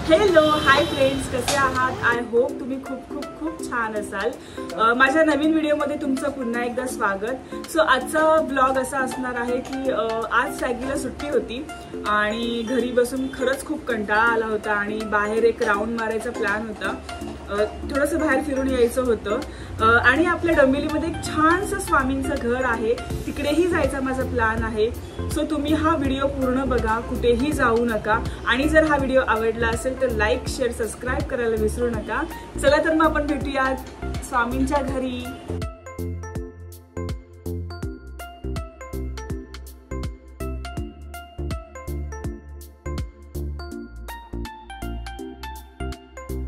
Hello hi friends, कसे आहात? I hope तुम्ही खूप खूप खूप छान असाल। माझ्या नवीन व्हिडिओमध्ये तुमचं पुन्हा एकदा स्वागत। सो आजचा ब्लॉग असा असणार आहे की आज सॅगीला सुट्टी होती आणि घरी बसून खरंच खूप कंटाळा आला होता आणि बाहेर एक राऊंड मारायचा प्लॅन होता। थोडंसं बाहेर फिरून यायचं होतं आणि आपल्या डोंबिवलीमध्ये एक छानसं स्वामींचं घर आहे, तिकडेही जायचा माझा प्लॅन आहे। सो तुम्ही हा व्हिडिओ पूर्ण बघा, कुठेही जाऊ नका आणि जर हा व्हिडिओ आवडला असेल तर लाईक शेअर सबस्क्राईब करायला विसरू नका। चला तर मग आपण भेटूया स्वामींच्या घरी।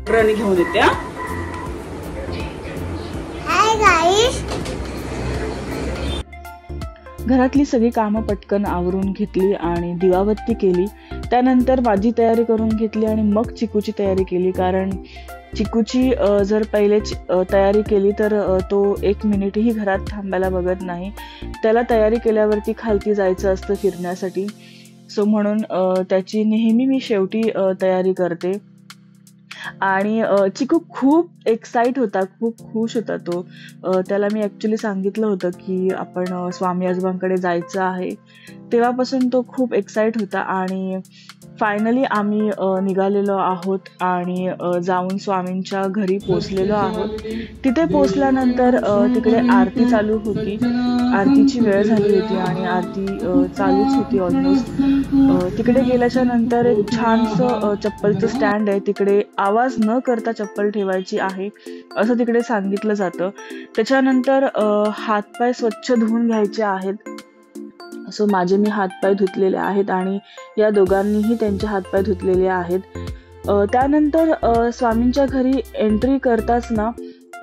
रनी घेऊन देते। हाय गाईस, घरातली सगळी कामं पटकन आवरून घेतली आणि दिवाबत्ती केली। त्यानंतर माझी तयारी करून घेतली आणि मग चिकूची तयारी केली, कारण चिकूची जर पहिले तयारी केली तर तो 1 मिनिटही घरात थांबायला बघत नाही। त्याला तयारी केल्यावरती खालती जायचं असतं फिरण्यासाठी। सो म्हणून त्याची नेहमी मी शेवटी तयारी करते। आणि चिकू खूप एक्साइट होता, खूप खुश होता तो। त्याला मी ॲक्च्युली सांगितलं होतं की आपण स्वामी आजोबांकडे जायचं आहे, तेव्हापासून तो खूप एक्साइट होता। आणि फायनली आम्ही निघालेलो आहोत आणि जाऊन स्वामींच्या घरी पोचलेलो आहोत। तिथे पोचल्यानंतर तिकडे आरती चालू होती, आरतीची वेळ झाली होती आणि आरती चालूच होती ऑलमोस्ट। तिकडे गेल्याच्या नंतर एक छानसं चप्पलचं स्टँड आहे, तिकडे आवाज न करता चप्पल ठेवायची आहे असं तिकडे सांगितलं जातं। त्याच्यानंतर हातपाय स्वच्छ धुवून घ्यायचे आहेत। सो माझे मी हातपाय धुतलेले आहेत आणि या दोघांनीही त्यांचे हातपाय धुतलेले आहेत। त्यानंतर स्वामींच्या घरी एंट्री करताच ना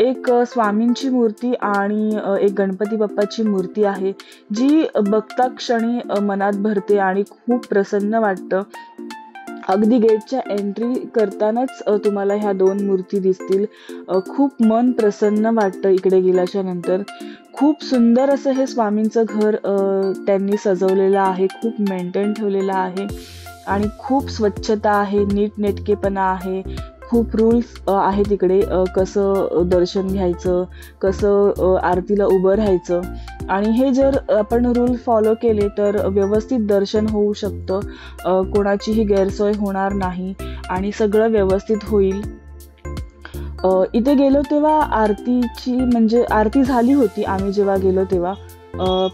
एक स्वामींची मूर्ती आणि एक गणपती बाप्पाची मूर्ती आहे, जी बघता क्षणी मनात भरते आणि खूप प्रसन्न वाटतं। अगदी गेटच्या एंट्री करतानाच तुम्हाला ह्या 2 मूर्ती दिसतील। खूप मन प्रसन्न वाटतं इकडे गेल्याच्या नंतर। खूप सुंदर असं हे स्वामींचं घर त्यांनी सजवलेलं आहे, खूप मेंटेन ठेवलेलं आहे आणि खूप स्वच्छता आहे, नीटनेटकेपणा आहे। खूप रूल्स आहेत इकडे, कसं दर्शन घ्यायचं, कसं आरतीला उभं राहायचं आणि हे जर आपण रूल फॉलो केले तर व्यवस्थित दर्शन होऊ शकतं, कोणाचीही गैरसोय होणार नाही आणि सगळं व्यवस्थित होईल। इथे गेलो तेव्हा आरती झाली होती आम्ही जेव्हा गेलो तेव्हा,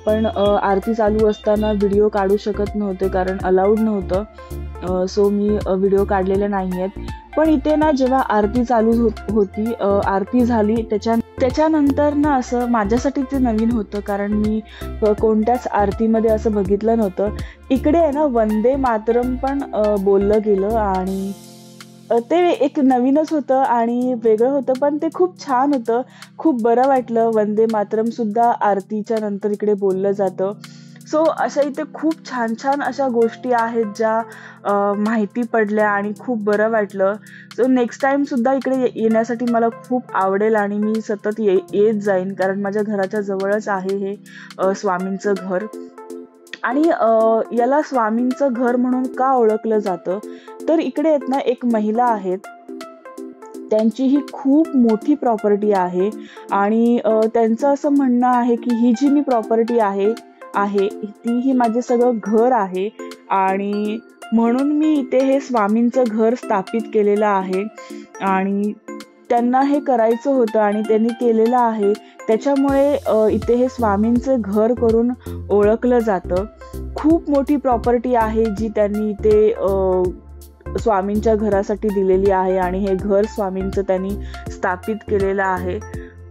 पण आरती चालू असताना व्हिडिओ काढू शकत नव्हते कारण अलाउड नव्हतं। सो मी व्हिडिओ काढलेले नाही आहेत। पण इथे ना जेव्हा आरती चालू होती, आरती झाली त्याच्यानंतर ना असं माझ्यासाठी ते नवीन होतं, कारण मी कोणत्याच आरतीमध्ये असं बघितलं नव्हतं। इकडे आहे ना वंदे मातरम पण बोललं गेलं आणि ते एक नवीनच होतं आणि वेगळं होतं, पण ते खूप छान होतं, खूप बरं वाटलं। वंदे मातरम सुद्धा आरतीच्या नंतर इकडे बोललं जातं। सो अशा इथे खूप छान छान अशा गोष्टी आहेत ज्या माहिती पडल्या आणि खूप बरं वाटलं। सो नेक्स्ट टाइम सुद्धा इकडे येण्यासाठी मला खूप आवडेल आणि मी सतत येत जाईन, कारण माझ्या घराच्या जवळच आहे हे स्वामींचं घर। आणि याला स्वामींचं घर म्हणून का ओळखलं जातं तर इकडे आहेत ना एक महिला आहेत, त्यांची ही खूप मोठी प्रॉपर्टी आहे आणि त्यांचं असं म्हणणं आहे की ही जी मी प्रॉपर्टी आहे ती ही माझे सगळं घर आहे आणि म्हणून मी इथे हे स्वामींचं घर स्थापित केलेलं आहे आणि त्यांना हे करायचं होतं आणि त्यांनी केलेलं आहे। त्याच्यामुळे इथे हे स्वामींचं घर करून ओळखलं जातं। खूप मोठी प्रॉपर्टी आहे जी त्यांनी इथे स्वामींच्या घरासाठी दिलेली आहे आणि हे घर स्वामींचं त्यांनी स्थापित केलेलं आहे।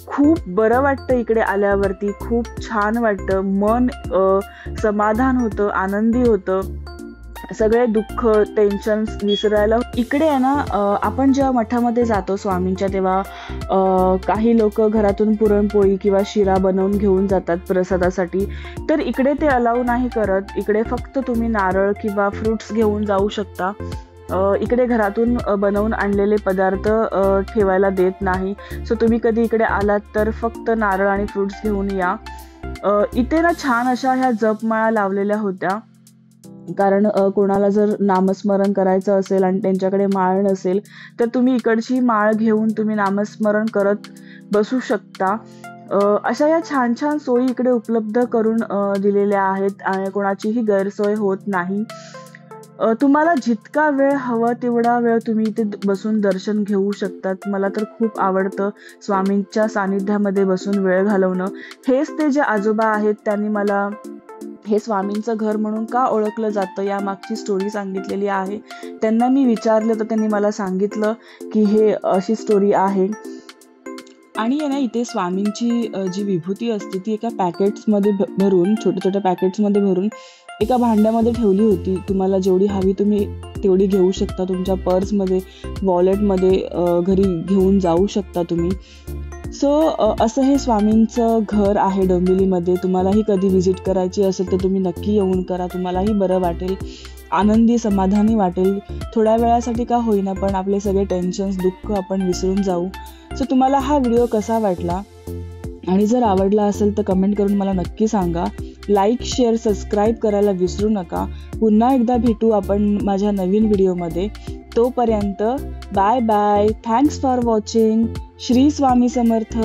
खूप बरं वाटतं इकडे आल्यावरती, खूप छान वाटतं, मन समाधान होतं, आनंदी होतं, सगळे दुःख टेन्शन्स विसरायला। इकडे आहे ना आपण जेव्हा मठामध्ये जातो स्वामींच्या तेव्हा काही लोक घरातून पुरणपोळी किंवा शिरा बनवून घेऊन जातात प्रसादासाठी, तर इकडे ते अलाउ नाही करत। इकडे फक्त तुम्ही नारळ किंवा फ्रुट्स घेऊन जाऊ शकता। इकडे घरातून बनवून आणलेले पदार्थ ठेवायला देत नाही। सो तुम्ही कधी इकडे आलात तर फक्त नारळ आणि फ्रुट्स घेऊन या। इथे ना छान अशा ह्या जपमाळा लावलेल्या होत्या कारण कोणाला जर नामस्मरण करायचं असेल आणि त्यांच्याकडे माळ नसेल तर तुम्ही इकडची माळ घेऊन तुम्ही नामस्मरण करत बसू शकता. अशा या छान छान सोयी इकडे उपलब्ध करून दिलेल्या आहेत आणि कोणाचीही गैरसोय होत नाही. तुम्हाला जितका वेळ हवा तेवढा वेळ तुम्ही इथे बसून दर्शन घेऊ शकतात. मला तर खूप आवडतं स्वामींच्या सानिध्यामध्ये बसून वेळ घालवणं. हेच ते जे आजोबा आहेत त्यांनी मला हे स्वामींचं घर म्हणून का ओळखलं जातं यामागची स्टोरी सांगितलेली आहे. त्यांना मी विचारलं तर त्यांनी मला सांगितलं की हे अशी स्टोरी आहे. आणि ना इथे स्वामींची जी विभूती असते ती एका पॅकेट्समध्ये भरून, छोट्या छोट्या पॅकेट्समध्ये भरून एका भांड्यामध्ये ठेवली होती. तुम्हाला जेवढी हवी तुम्ही तेवढी घेऊ शकता. तुमच्या पर्समध्ये, वॉलेटमध्ये घरी घेऊन जाऊ शकता तुम्ही. सो असं हे स्वामींचं घर आहे डोंबिवलीमध्ये. तुम्हालाही कधी व्हिजिट करायची असेल तर तुम्ही नक्की येऊन करा. तुम्हालाही बरं वाटेल, आनंदी समाधानी वाटेल. थोड्या वेळासाठी का होईना पण आपले सगळे टेन्शन्स, दुःख आपण विसरून जाऊ. सो तुम्हाला हा व्हिडिओ कसा वाटला आणि जर आवडला असेल तर कमेंट करून मला नक्की सांगा. लाईक, शेअर, सबस्क्राईब करायला विसरू नका. पुन्हा एकदा भेटू आपण माझ्या नवीन व्हिडिओमध्ये. तोपर्यंत bye bye. Thanks for watching. Shri Swami Samarth.